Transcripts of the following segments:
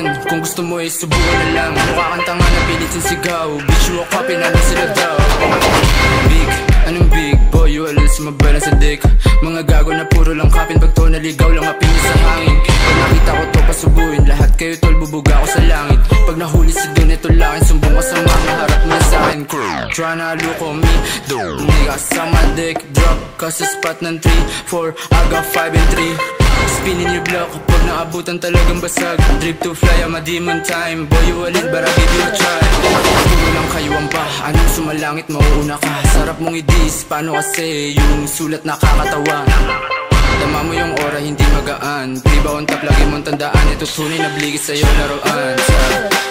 fun, kung gusto mo ay subukan na lang. Mukha kang tanga na pilit yung sigaw. Bitch, you a copy, namin sila daw. Big, anong big? Boy, you alin sumabala sa dick. Mga gago na puro lang kapin. Pag to naligaw lang apin sa hangin. Pag nakita ko to pasubuin, lahat kayo tol bubuga ko sa langit. Pag nahuli si Don, ito langit. Sumbong ka sa mga harap mo sa akin. Tryna look on me, nigga sa my dick. Drop ka sa spot ng 3, 4, I got 5 and 3. Spinning your block, pag naabutan talagang basag. Drip to fly, I'm a demon time. Boy, you a lead, but I'll give you a try. Puro lang kayo ang ba, anong sumalangit, mauuna ka. Sarap mong i-diss, paano kasi yung sulat nakakatawa. Dama mo yung aura, hindi magaan. Priba on top, lagi mong tandaan. Ito tunay na bligis sa'yo, laruan. Sa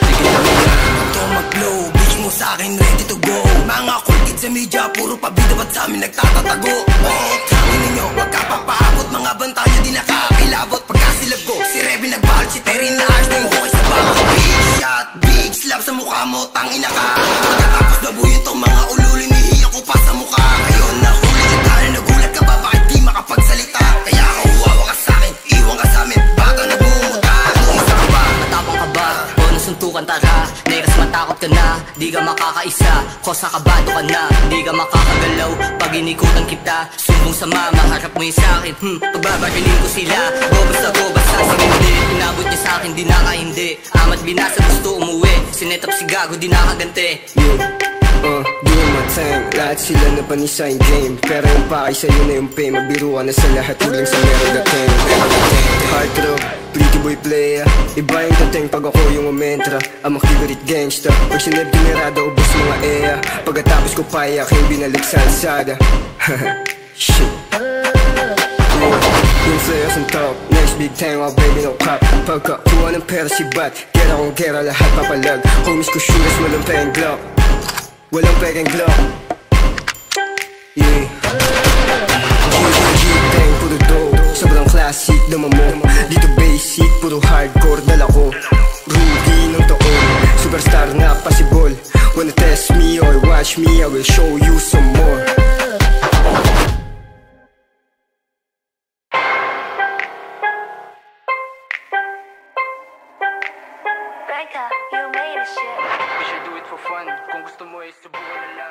tigil na mo yan. Ito mag-blow, bitch mo sa'kin, ready to go. Mga cool kids sa media, puro pabida, ba't sa'min nagtatatago? Oh, tangin ninyo, wag ka papaabot. Mga banta nyo di nakakilabot. Pagkasilab ko, si Revy nagbalit. Si Terry na ayos na yung hukay sa baka. Big shot, big slap sa mukha mo, tangina ka. Pagkatapos nabuyin tong mga ululi, nihiya ko pa sa mukha. Ngayon nahuli kita na nagulat ka ba? Bakit di makapagsalita? Kaya ka huwawa ka sa'kin, iwan ka sa'min. Baka nagmumuta, ano isa ka ba? Matapang ka ba? O nasuntukan tara? Nekas matakot ka na, di ka makakaisa. Kosa kabado ka na, di ka makakagalaw. Pag inikutan kita, sumbong sa mama, harap mo yung sa'kin. Pagbabarilin ko sila, gobas na gobas sa sinindi. Inabot niya sa'kin, di nakahindi. Amat binasa, gusto umuwi. Sinetap si gago, di nakaganti. Doing my time, lahat sila na panisa yung game. Pero yung pakay sa'yo na yung pay. Magbiro ka na sa lahat, huling sa meron dating. Hard rock, pretty boy player. Iba yung dating pag ako yung umentra. Ang makibirit gangsta. Pag sineb generado, ubos mga eya. Pagkatapos ko payak, yung binalik sa alsada. Shit. Yung flares on top, next big time, oh baby no pop. Pagkakuha ng pera si Bat, gera kong gera, lahat papalag. Homies ko shooters, walang payang Glock. Walang payang Glock. Yeah. G-Tang, puro dough. Sobrang classic naman mo. Dito basic, puro hardcore dala ko. Rookie ng taon, superstar na possible. Wanna test me or watch me, I will show you some more. We should do it for fun, kung gusto mo ay subukan na lang.